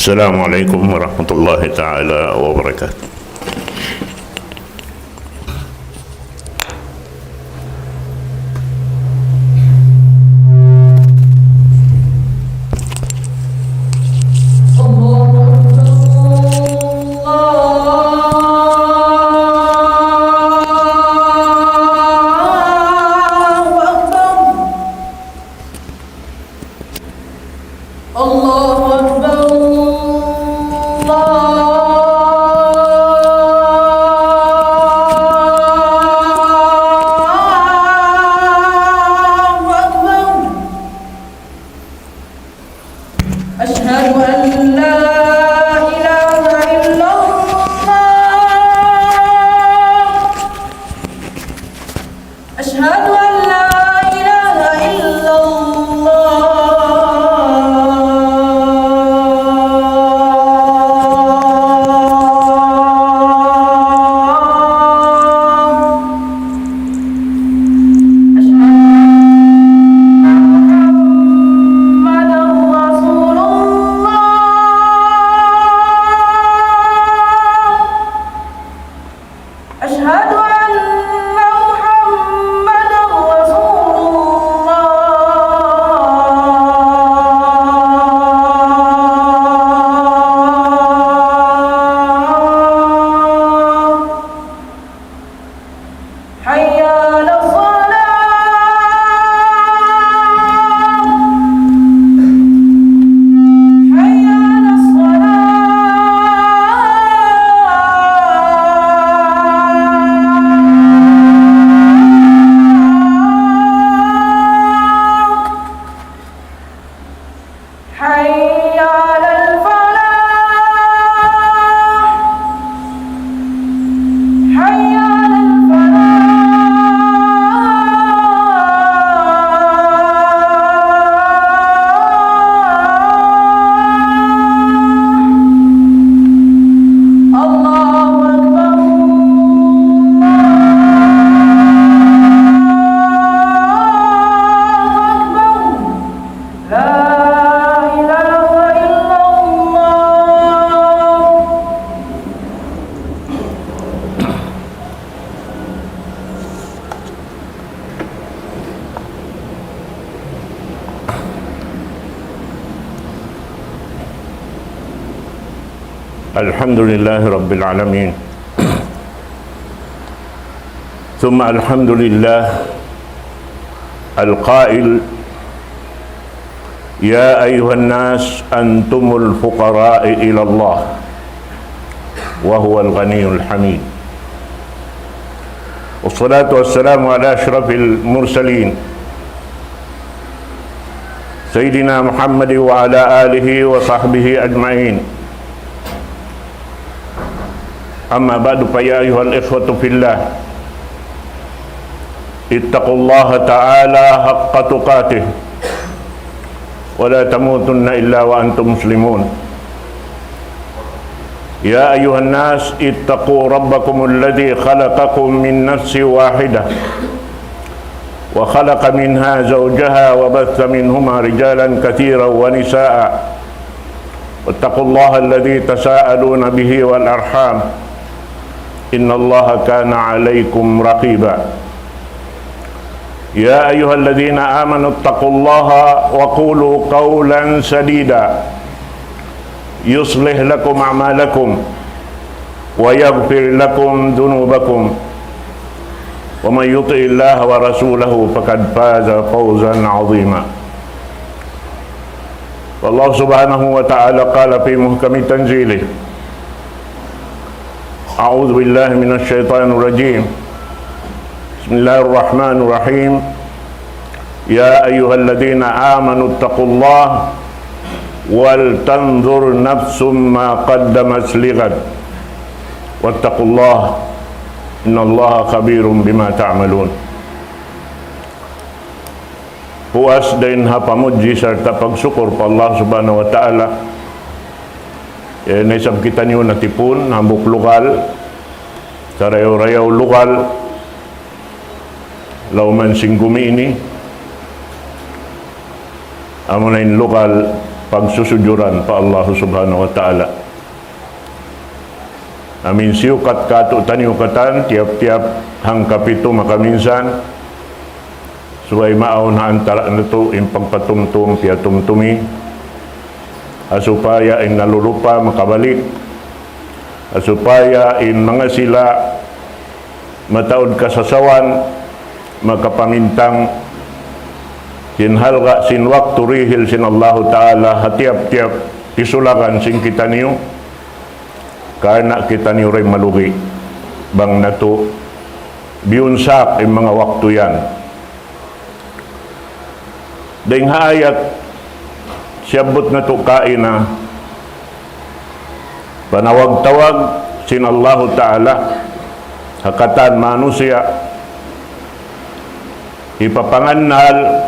Assalamualaikum warahmatullahi taala wabarakatuh. Alhamdulillahi Rabbil Alamin. Thumma alhamdulillah al-qail ya ayuhan nas antumul fuqara'i ila Allah wa huwa al-ghaniyul hamid. Wassalatu wassalamu ala ashrafil mursalin Sayyidina Muhammad wa ala alihi wa sahbihi ajma'in. Amma ba'du fa ya ayyuhal ikhwatu fillah ittaqullaha ta'ala haqqa tuqatih wa la tamutunna illa wa antum muslimun. Ya ayyuhan nas ittaqu rabbakum alladhi khalaqakum min nafsin wahidah wa khalaqa minha zawjaha wa batha minhuma rijalan katsiran wa nisaa'a wattaqullaha alladhi tasaaluna bihi wal arham innallaha kana 'alaykum raqiba. Ya ayyuhalladzina amanu taqullaha wa qulu qawlan sadida yuslih lakum a'malakum wa yaghfir lakum dhunubakum wa man yuti'illaha wa rasulahu faqad faza fawzan 'azima. Wallahu subhanahu wa ta'ala qala fi muhkami tanzilih A'udzu billahi minasy syaithanir rajim. Bismillahirrahmanir rahim. Ya ayyuhalladzina amanu taqullaha wal tanzur nafsum ma qaddamat lighad wattaqullaha innallaha khabirum bima ta'malun. Puas dan hapamuji serta pagsyukur pa Allah subhanahu wa ta'ala naisab kita niyo natipun hambuk lugal sa rayaw-rayaw lugal lauman singgumi ini amunain lugal pagsusujuran pa Allah subhanahu wa ta'ala. Amin siukat kato taniukatan tiap-tiap hangkapito makaminsan suway maaw na antara na to in pagpatumtum piatumtumi asupaya in nalulupa makabalik asupaya in mga sila mataod kasasawan makapamintang sinhalga sinwak turihil sin Allah ta'ala hatiap-tiap isulakan sin kita niyo karena kita niyo rin malugi bang nato biyunsak yung mga waktu yan dahil hayat siyabot na to kaina panawag-tawag sin Allah ta'ala hakatan manusia ipapangannal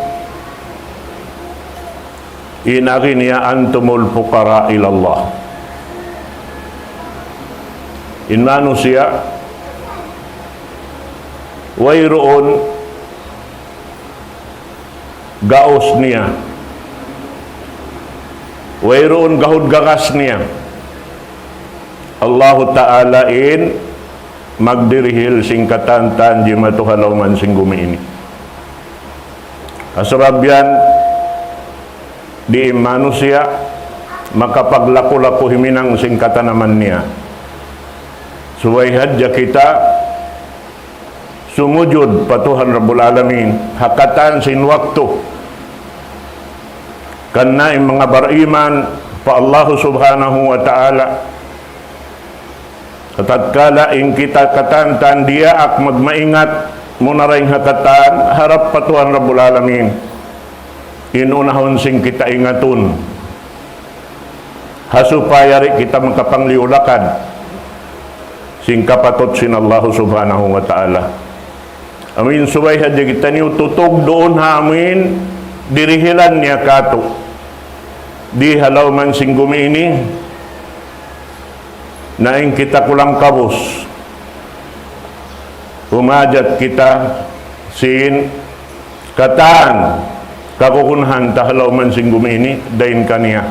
inakin niya antumul fuqara ilallah in manusia wayroon gaos niya wayroon gahud gagas niya Allah ta'ala in magdirihil singkatan tan di matuhalaw man sing gumiini asabab yan di manusia makapaglaku-laku himinang singkatan naman niya suway hadya kita sumujud patuhan Rabbul Alamin hakatan sin waktu karena yung mga bariman pa Allah subhanahu wa ta'ala tatkala in kita katantan dia ak magmaingat muna rin hakatan harap patuhan Rabbul Alamin inunahon sing kita ingatun hasupaya rin kita makapangliulakan sing kapatot sin Allah subhanahu wa ta'ala amin subay hadya kita niyo tutog doon amin dirihilan niya kato di halaw man sing gumiini naing kita kulang kabus umajat kita sin kataan kakukunhan tahalaw man sing gumiini dain kaniya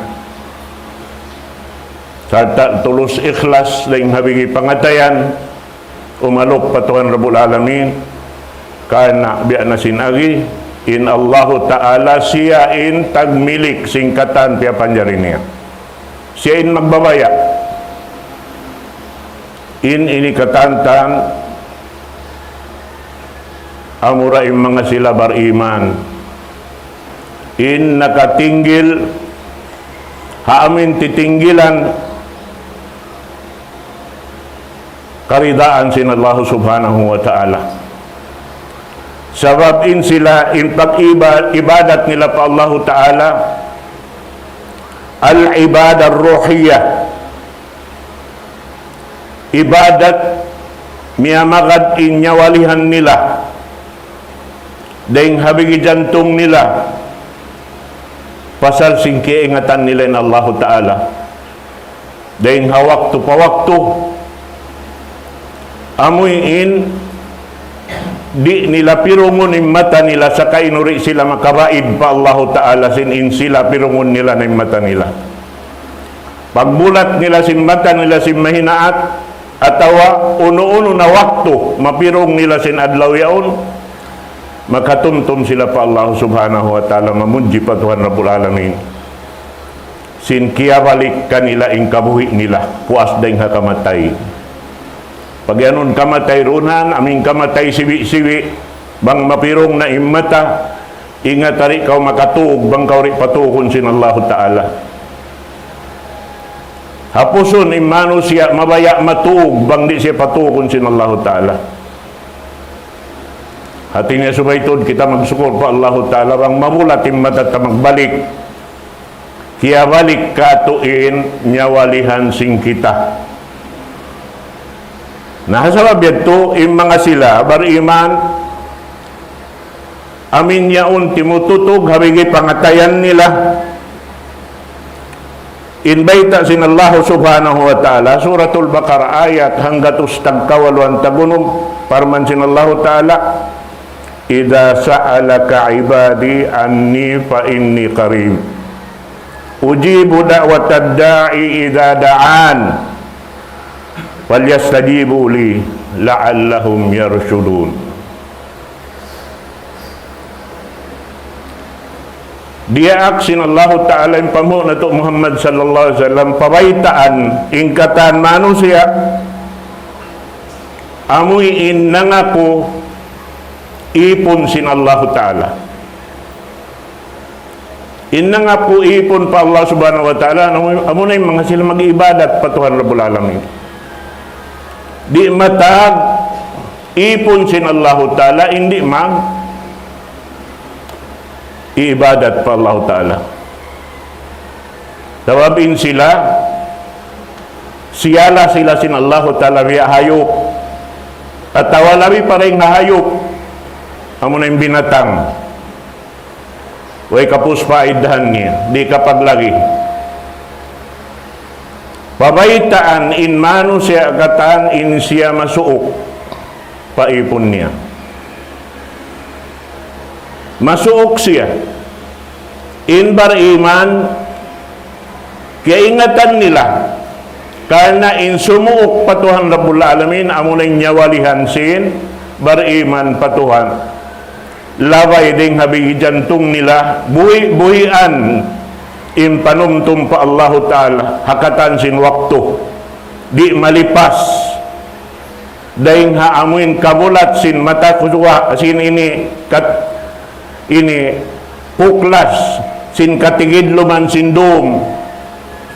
sa tulus ikhlas daing habigi pangatayan umalok patuhan Rabbul Alamin kana biya na sinagi in Allah ta'ala siya in tagmilik singkatan piya panjarin niya siya in magbabaya in ini katantan amura in mga sila bariman in nakatinggil haamin titinggilan karidaan sin Allah subhanahu wa ta'ala sabab in sila in pag-ibadat nila pa Allah ta'ala al-ibadah ruhiyah ibadat miyamagad in nyawalihan nila dahing habigi jantong nila pasal sing kiingatan nila in Allah ta'ala dahing hawaktu pawaktu amoy in di nila pirungon yung mata nila sa kainuri sila makabaid pa Allah ta'ala sin in sila pirungon nila ng mata nila pagbulat nila sin mata nila sin mahinaat atawa uno-uno na waktu mapirong nila sin adlaw yaon makatumtum sila pa Allah subhanahu wa ta'ala mamunji pa Tuhan Rabbul Alamin sin kiyabalik kanila in kabuhi nila puas daing hakamatay pag yanon kamatay runan, aming kamatay siwi-siwi, bang mapirong na imata, ingat tari kau makatuog, bang kau rin patukon sin Allah ta'ala. Hapuson imano siya mabaya matuog, bang di siya patukon sin Allah ta'ala. Hati niya subaytod, kita magsukur pa Allah ta'ala, bang mamulat imata ta magbalik. Kaya balik katuin, nyawalihan sing kita. Nahasabab yato yung mga sila bariman amin yaon timututog habigi pangatayan nila inbaita sin Allah subhanahu wa ta'ala suratul Baqarah ayat hanggatus tagkawaluan tagunom parman sin Allah ta'ala idza sa'alaka ibadi anni fa inni qarib ujibu da'watad da'i idza da'an falyastajibu li la'allahum yarshudun. Dia aksin Allah Ta'ala yang pamu nato Muhammad sallallahu alaihi wasallam pabaitaan ingkatan manusia amuy innangako ipon sin Allah Ta'ala. Innangako ipon pa Allah Subhanahu wa Ta'ala amo na yung mga sila mag-ibadat pa Tuhan Rabbul Alamin. Di matag ipon sin Allah Ta'ala hindi mag ibadat pa Allah Ta'ala. Tawabin sila siyala sila sin Allah Ta'ala via hayop at tawalabi pa rin na hayop amo na yung binatang way kapus paidhan niya di kapaglagi pabaitaan in mano siya kataan in siya masuok paipon niya masuok siya in bariman kaya ingatan nila karena in sumuok patuhan Rabbul Alamin amo na nyawalihan sin bariman patuhan labay ding habigi jantung nila buhian in panumtum pa Allah Ta'ala hakatan sin waktu di malipas dahing haamuin kabulat sin mata kuswa sin ini puklas sin katigidluman sin dum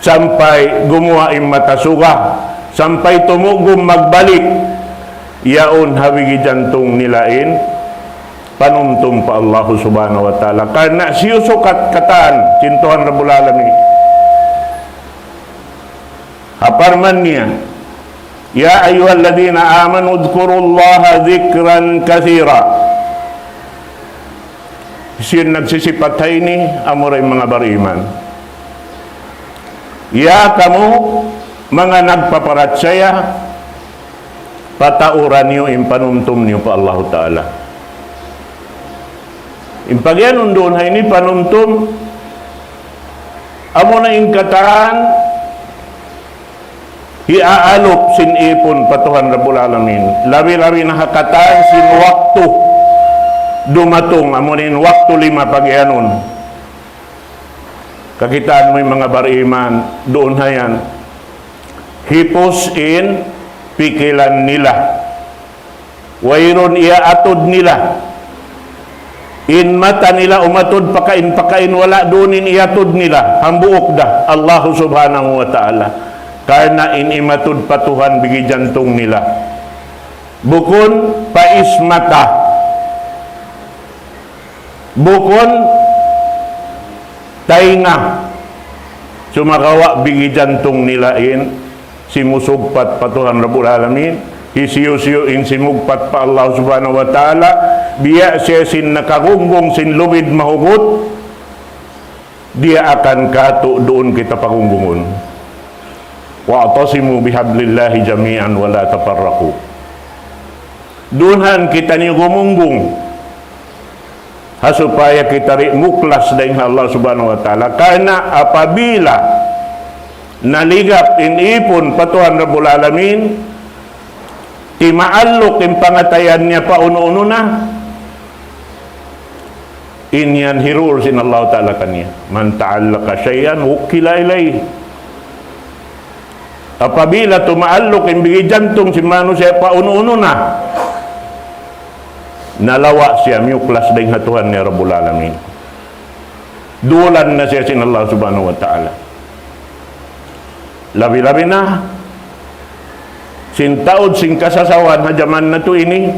sampai gumawa im matasuga sampai tumugum magbalik yaon habigi jantung nilain panumtum pa Allah Subhanahu wa Ta'ala karena siyusukat katan sin Tuhan Rabbul Alamin haparman niya ya ayyuhalladzina amanu dhkurullaha dzikran katsira. Sin nagsisipatay ni amuray mga bariman. Ya kamu mga nagpaparatsaya patauran niyo impanumtum niyo pa Allah Ta'ala. Impagyanon doon hay ni panumtum amo na ingkataan hiaalop sin ipon patuhan Rabbul Alamin labi-labi na hakataan sin waktu dumatong amunin waktu 5 pagyanon kakitaan mo yung mga bariman doon hayan hipos in pikilan nila wayron iaatod nila in mata nila umatod pakain wala doon in iatod nila hambuok da Allah Subhanahu wa Ta'ala karena in imatod patuhan bigi jantung nila bukon paismata bukon tainga sumakawa bigi jantung nilain simusugpat patuhan Rabbul Alamin hisiyo-siyo in simugpat pa Allah Subhanahu wa Ta'ala biya siya sin nakagunggong sin lubid mahugot dia akan kato doon kita pagunggungon wa'tasimu bihablillahi jami'an wala tafarraqu doonhan kita ni gumunggong supaya kita muklas dengan Allah Subhanahu wa Ta'ala karena apabila naligap inipon patuhan Rabbul Alamin timaallok yung pangatayan niya pa uno-uno na inyan hirul sin Allah Ta'ala kanya man ta'allaka syai'an wukila ilayh apabila tumaallok yung bigi jantung si manusia pa uno-uno na nalawa siya miyuklas ding hatuhan ni Rabbul Alamin dulan na siya sin Allah Subhanahu wa Ta'ala labi-labi na sin taod sin kasasawan na jaman na to ini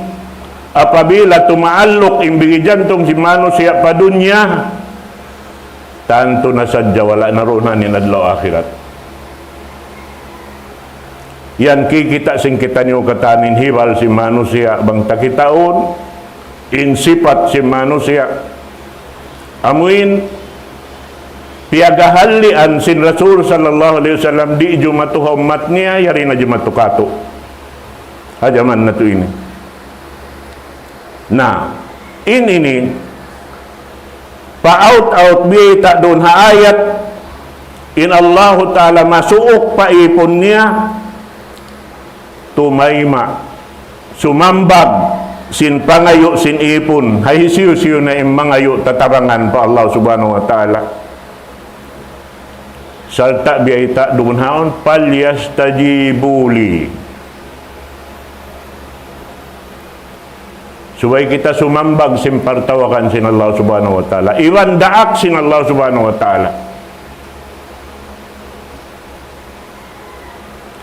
apabila tumaallok imbigi jantung si manusia pa dunya tanto na sadya wala na roon ni nadlaw akhirat yan kikita sing kita niyo katanin hiwal si manusia bang takitaon insifat si manusia amuin piagahalian sin Rasul sallallahu alaihi wasallam di jumatuha umat niya yari na jumatukato hajaman na to ini na ini pa out bita doon ha ayat in Allah Ta'ala masuok pa ipon niya, tumayma, sumambag, sin pangayo, sin ipon, hay siyo na mangayo, tatabangan pa Allah Subhanahu wa Ta'ala. Salta biyaita dunhaon, palyastajibuli. Subay kita sumambag, sin partawakan sin Allah Subhanahu wa Ta'ala. Iwan daak sin Allah Subhanahu wa Ta'ala.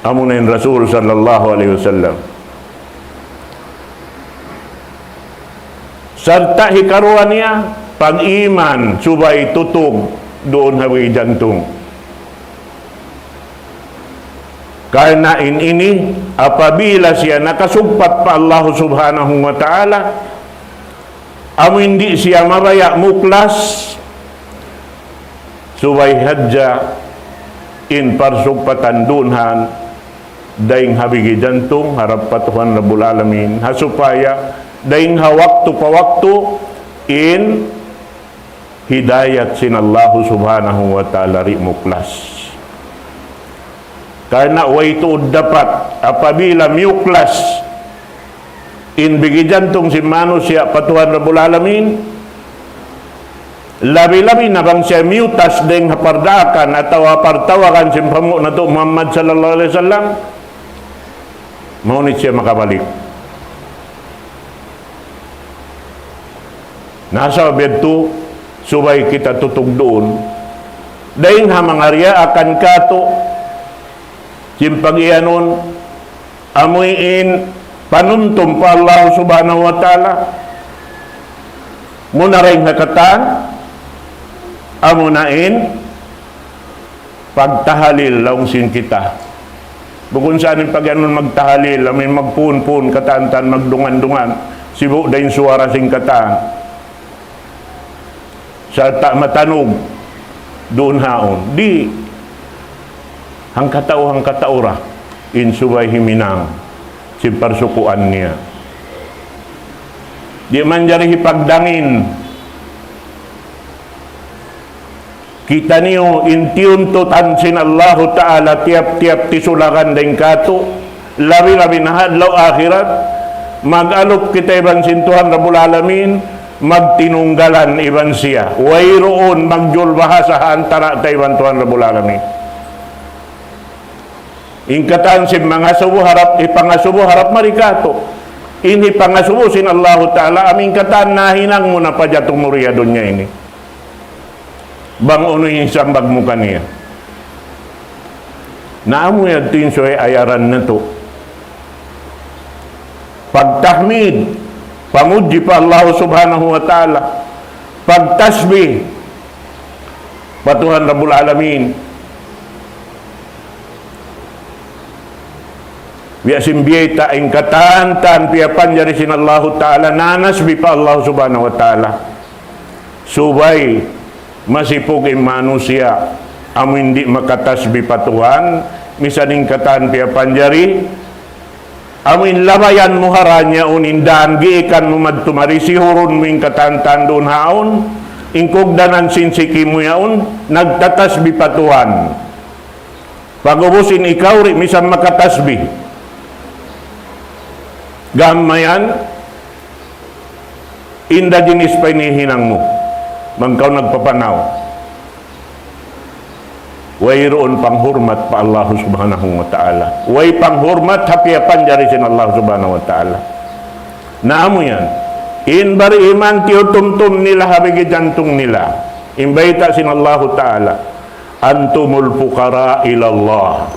Amunin Rasul sallallahu alaihi wasallam. Sarta hikaruan niya, pag-iman, subay tutog, doon hawi jantung. Karena ini, apabila siya nakasugpat pa Allah Subhanahu wa Ta'ala, hindi siya mabaya muklas, subay hadja, in parsugpatan dunhan, daing habigi jantung, harap patuhan Rabbul Alamin, hasupaya, daing hawaktu pa waktu, in hidayat sin Allah Subhanahu wa Ta'ala ri muklas. Karena way tuod dapat apabila miuklas in bigi jantung si manusia patuhan Rabbul Alamin, labi-labi na bang siya miutas deng hapardakan atau hapartawakan si pamu na to Muhammad sallallahu alaihi wasallam, maunit siya makabalik. Nasa bedto subay kita tutug doon daing hamangarya akan kato simpag iyanon amuin panuntum pa Allah Subhanahu wa Ta'ala muna rin hakatan amunain pagtahalil laungsin kita bukun saan yung pagyanon magtahalil amin magpun-pun katantan magdungan-dungan sibu dahin suara sing katan sa tak matanog doon haon di hangkataura in subay himinang si parsukuan niya di man jari hipagdangin kita niyo intiuntutan sin Allah Ta'ala tiap-tiap tisulakan deng kato labi-labi na hadlaw akhirat mag-alop kita iban sin Tuhan Rabbul Alamin magtinunggalan iban siya wayroon magjul bahasa antara taiban Tuhan Rabbul Alamin ingkatan si mga subo harap ipangasubo harap marikato ini pangasubo sin Allah Ta'ala aming katan nahinang mo na pa dya tumuriya dunya ini bang uno yung sambag mo kaniya naamu yan tinsoy ayaran na to pagtahmid pamuji pa Allah Subhanahu wa Ta'ala pagtasbih patuhan Rabbul Alamin biasim biyeta ing katantan piapan jari sin Allah Ta'ala nanasbi pa Allah Subhanahu wa Ta'ala subay masipog im manusia amin di makatasbi patuhan misaning katan piapan jari amin labayan muharanya unindan giikan mumadtumari sihurun ming katantan doon haon ingkugdanan sinsiki mo yaon nagtatasbi patuhan pagubusin ikaw ri misan makatasbi gamayan inda jinis pa inihinang mo magkaw nagpapanaw way roon panghurmat pa Allah Subhanahu wa Ta'ala way panghurmat hapiapan jari sin Allah Subhanahu wa Ta'ala naamo yan in bari iman tiutumtum nila habigi jantung nila imbayta sin Allah Ta'ala antumul fuqara ilallah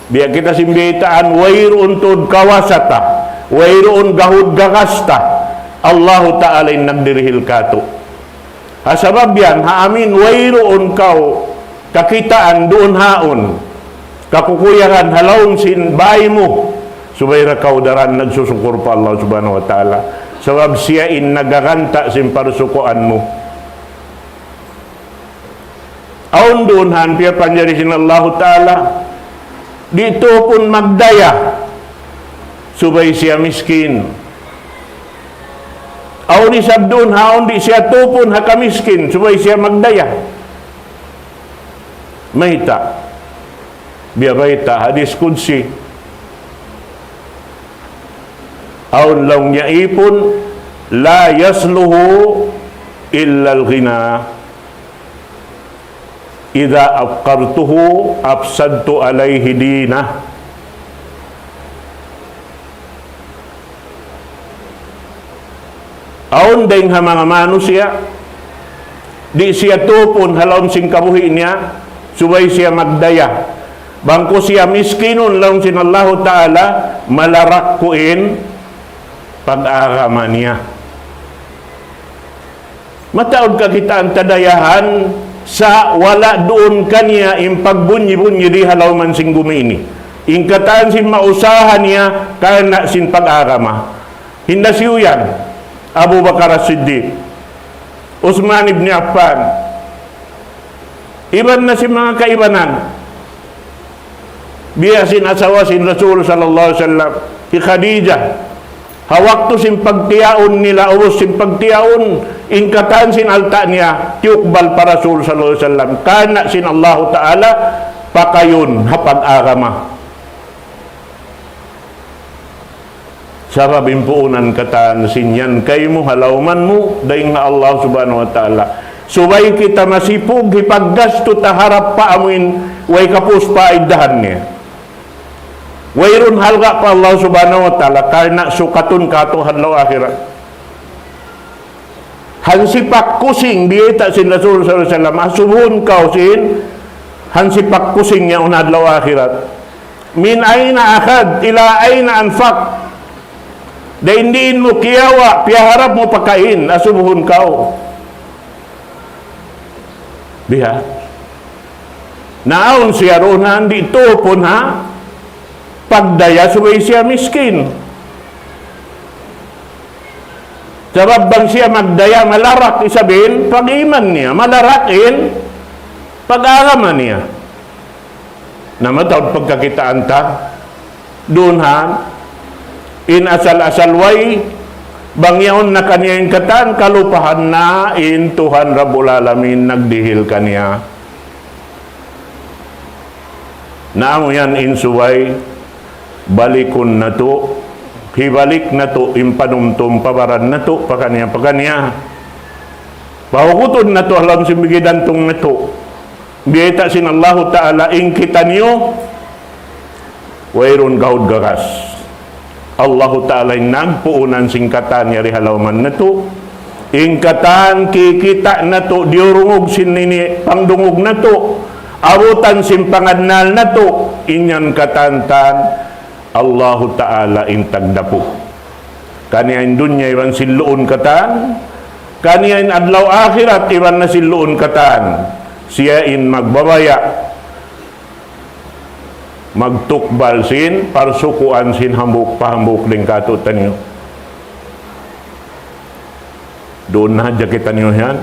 biya kita simbaitaan way roontud kawasata wayroon gahud gagasta Allah Ta'ala in nagdirihil kato hasabab yan haamin wayroon kau kakitaan doon haon kakukuyahan halawon sin bahay mo subayra kau daran nagsusukur pa Allah Subhanahu wa Ta'ala sabab siya in nagaganta sin parsukuan mo aon doon han piya panjari sin Allah Ta'ala dito pun magdaya subay siya miskin aw ni sabdun haon di siya tupon hakamiskin subay siya magdaya Mahita. Biya baita hadis kudsi. Aun law yaipun la yasluhu illa al-ghina. Idza afqartuhu afsadtu alaihi dinah. Aun ding mga manusia di siya tupon halom sing kabuhi niya subay siya magdaya bangko siya miskinon lang sin Allah Ta'ala malarakkuin pag-agama niya. Mataod ka kita ang tadayahan sa wala doon kaniya in pagbunyi-bunyi di halaw man sing gumini. Ingkataan sin mausahan niya kana sin pag-agama. Hindasiyo yan. Abu Bakar As-Siddiq, Utsman ibn Affan, iban na si mga kaibanan. Biyasin asawa sin Rasul sallallahu alaihi wasallam, si Khadijah, hawak to sin pagtiyaon nila, ubos sin pagtiyaon, ingkatan sin alta niya, tiukbal para Rasul sallallahu alaihi wasallam, kana sin Allah Ta'ala, pakayon, hapag-agama. Sarap impuunan katan sinyan kay mo halawman mo daing nga Allah subhanahu wa ta'ala. Subay kita masipog hipaggasto ta harap pa amuin way kapus pa idahan niya. Wayron halga pa Allah subhanahu wa ta'ala karena sukatun kato hadlaw akhirat. Hansipak kusing biyeta sin Rasul sallallahu alaihi wasallam asubhun kaw sin hansipak kusing niya unadlaw akhirat. Min aina akhad ila aina anfaq. Dahil hindi mo kiyawa, piyaharap mo pakain, asubuhon kao. Biha. Naon siya ron na, hindi tupon ha, pagdaya, subay siya miskin. Sabab bang siya magdaya, malarak, isabihin, pag-iman niya, malarakin, pag-agaman niya. Namatawad pagkakitaan ta, doon ha, in asal-asal way bangyaon na kaniyang katan kalupahan na in Tuhan Rabbul Alamin nagdihil kaniya naamo yan in suway balikon na to hibalik na to impanumtum pabaran na to pakaniya pahukutod na to alam si bigidantong na to biyeta sin Allah Ta'ala in kita niyo wayron gaud gagas Allah Ta'ala nagpuunan singkatan yari halawman na to ingkatan kikita na to diurungog sinini pangdungog na to abutan simpangadnal na to inyan katantan Allah Ta'ala intagdapo kaniyain dunya iwan siluun katan kaniyain adlaw akhirat iwan na siluun katan siyain magbabaya magtukbal sin parsukuan sin hambuk pahambuk ling katutan nyo doon na jakitan nyo yan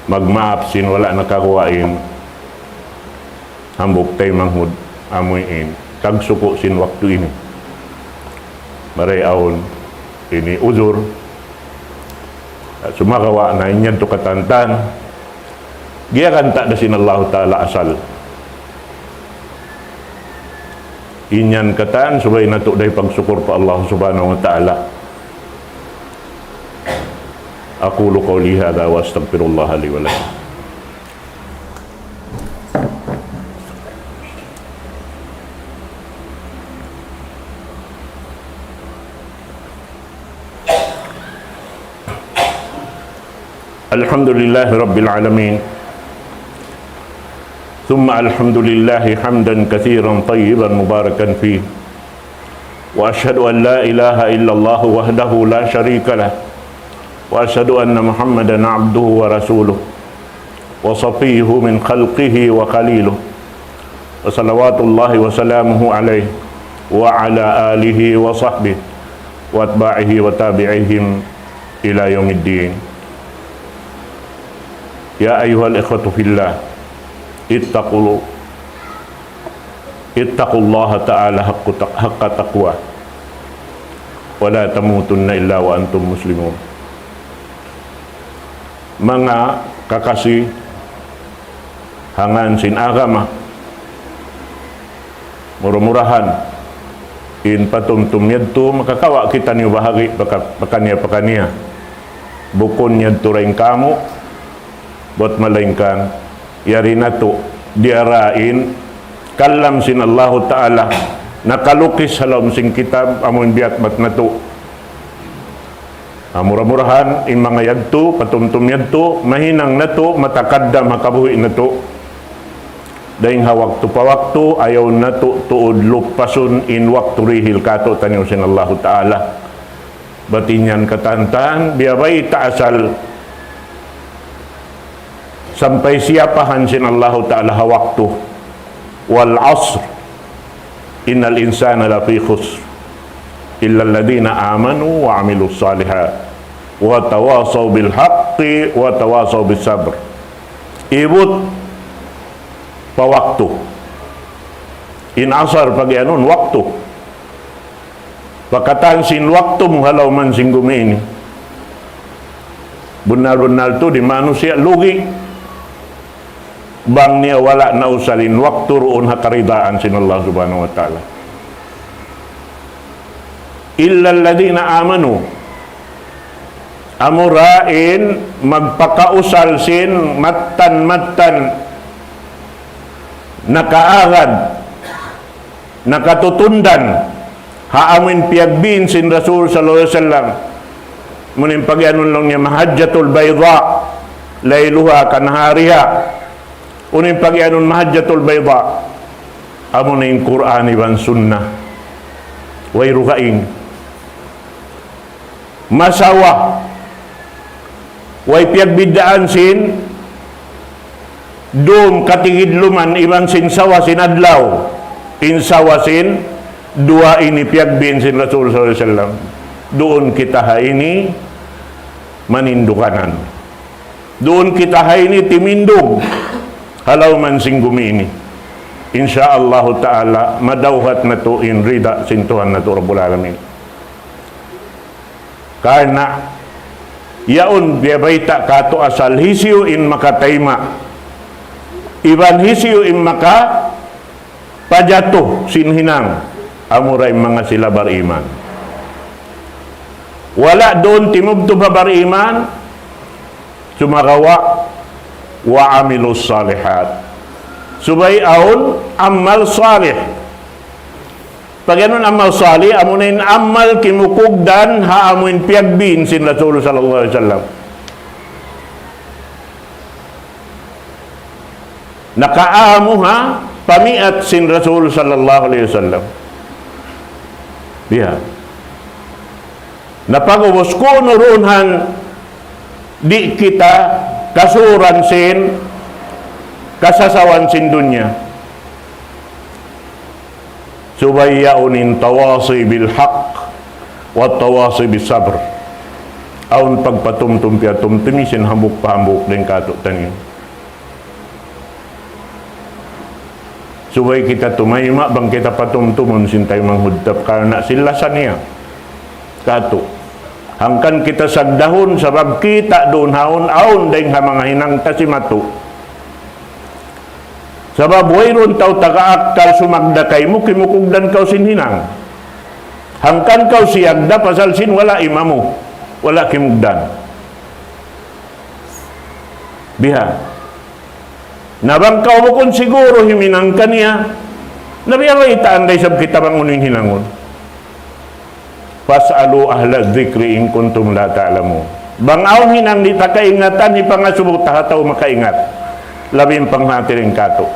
magmaap sin wala nakakuwain hambuk tay manghud amuin kagsuko sin waktu ini maray awon ini uzur sumakawa na inyan to katantan dia kan tak ada sin Allah Ta'ala asal inyan katan subay nato day pagsyukur pa Allah Subhanahu wa Ta'ala. Aqulu qawli hadha wa astaghfirullah li wa lakum. Alhamdulillah Rabbil Alamin. ثم الحمد لله حمدا كثيرا طيبا مباركا فيه وأشهد أن لا إله إلا الله وحده لا شريك له وأشهد أن محمدا عبده ورسوله وصفيه من خلقه وخليله وصلوات الله وسلامه عليه وعلى آله وصحبه وأتباعه وتابعيهم إلى يوم الدين. يا أيها الإخوة في الله ittaqullah ta'ala haqqa taqwa wa la tamutunna illa wa antum muslimun. Mga kakasih hangan sin agama murah-murahan in patumtum yadto makakawa kita niyo bahagi pakanya bukon yadto rin kamo bot malaingkan yari na to diarain kalam sin Allah Ta'ala nakalukis halam sing kitab amon biat mat na to murah-murahan in mga yadto patumtum yadto mahinang na to matakadda makabuhi na to dahing hawaktu pa waktu ayaw na tuod lupasun in waktu rihil kato tanyo sin Allah Ta'ala batinyan katantahan biyabay taasal sampai siapahan sin Allah Ta'ala hawaktu wal asr innal insana lafi khusr illa alladhina amanu wa amilus salihat wa tawasaw bil haqqi wa tawasaw bis sabr ibut pa waktu in asar pagi anon waktu pakatan sin waktu muhalaw man sing gumi ini bunal-bunal tu di manusia lugi bang niya wala na usalin waktu ruun hakaridaan sin Allah subhanahu wa ta'ala illa alladhina amanu amurain magpakausal sin matan nakaagad nakatutundan haamin piagbin sin Rasul sallallahu alaihi wasallam munin pagyanon lang niya mahajjatul bayda layluha kanahariha unin pagyanon mahajjatul bayda amunin Qur'an iban sunnah way ruhaing masawa way piagbidaan sin doon katigidluman iban sin sawasin adlaw in sawasin dua ini piagbin sin Rasul sallallahu alaihi wasallam doon kita ini manindukanan doon kita ini timindog halaw man sing gumi ini insyaallah ta'ala madawhat na to in rida sin Tuhan na to Rabbul Alamin karena yaon biyabayta kato asal hisyo in makatayma iban hisyo in maka pajatuh sinhinang amuray mga sila bariman wala doon timubto ba bariman sumagawa wa amilus salihat subay aun amal salih pag ganun amal salih amunin amal kimukugdan haamuin piagbin sin Rasul sallallahu alaihi wasallam nakaamo ha pamiat sin Rasul sallallahu alaihi wasallam biya napagubos ko nurunhan di kita kasuran sin kasasawan sin dunya subayyaunin tawasi bil haqq wa tawasi bis sabr aun pagpatumtum piatum timisin hambuk pahambuk din kato tanin subay kita tumayma bang kita patumtumon sintay manghudtap karena silasan niya kato hangkan kita sagdahon sabab kita doon haon-aon dahing mga hinang tasimatu sabab wayron taw tagaaktal sumagda kay mo kimukugdan kaw sinhinang hangkan kaw siyagda pasal sin wala imamu wala kimugdan biha nabangkaw mo kung siguro himinang kaniya nabiyang itaan day sab kita bang uning hinangon fas'alu ahla dzikri in kuntum la ta'lamun bangaw hinang di takaingatan ni pangasubok tahataw makaingat labing panghatiring kato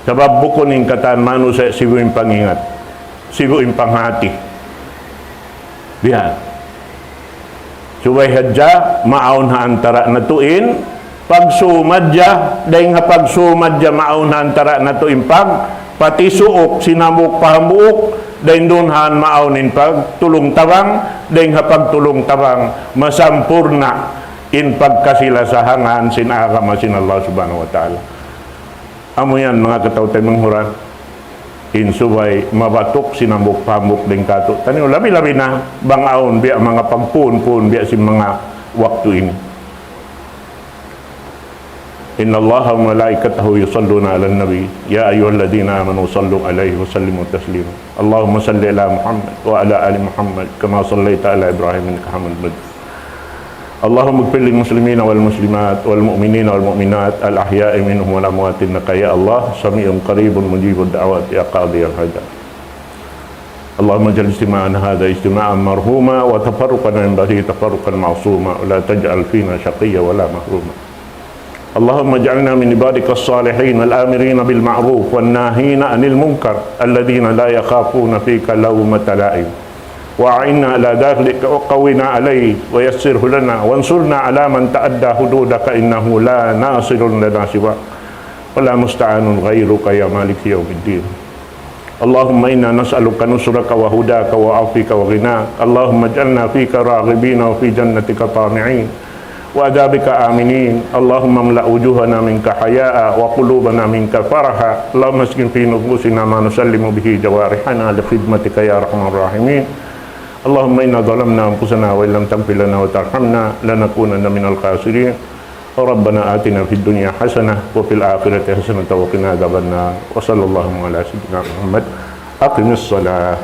sabab bukuning katan manu sa sibuing pangingat sibuing panghati bihan subay hadja maawon ha antara natuin pagsumadya dahing nga pagsumadya maun antara na to impag pati suok sinamuk pahambuok dahing dunhan maunin pag tulong tabang dahing nga pagtulong tabang masampurna in pagkasilasahangan sinagama sin Allah subhanahu wa ta'ala amo yan mga katawtay manghuran in subay mabatok sinamuk pahambuok dahing kato taniyo labi-labi na bangaon biya mga pagpun biya si mga waktu ini Inna Allah wa malaikatahu yusalluna ala nabi. Ya ayyuhalladzina amanu sallu alaihi wa sallimu taslima. Allahumma salli ala Muhammad wa ala ali Muhammad kama sallaita ala Ibrahim innaka Hamidum Majid. Allahumma ighfir lil muslimina wal muslimat wal mu'minina wal mu'minat al ahya'i minhum wal amwat innaka ya Allah sami'un qaribun mujibud da'wat ya qadiyal hajat. Allahumma jal istima'ana hadha istima'an marhuma wa tafarruqana min ba'dihi tafarruqan ma'suma wa la taj'al fina shaqiyya wa la mahruma. اللهم اجعلنا من عبادك الصالحين الآمرين بالمعروف والناهين عن المنكر الذين لا يخافون فيك لومة لائم وأعنا على ذلك وقونا عليه ويسره لنا وانصرنا على من تعدى حدودك إنه لا ناصر لنا سواك ولا مستعان غيرك يا مالك يوم الدين. اللهم إنا نسألك نصرك وهداك وعفوك وغناك. اللهم اجعلنا فيك راغبين وفي جنتك طامعين وعذابك آمنين. اللهم املأ وجوهنا منك حياء وقلوبنا منك فرحا. اللهم اسكن في نفوسنا ما نسلم به جوارحنا لخدمتك يا أرحم الراحمين. اللهم إنا ظلمنا أنفسنا وإن لم تغفر لنا وترحمنا لنكونن من الخاسرين. ربنا آتنا في الدنيا حسنة وفي الآخرة حسنة وقنا عذاب النار. وصلى الله على سيدنا محمد. أقم الصلاة.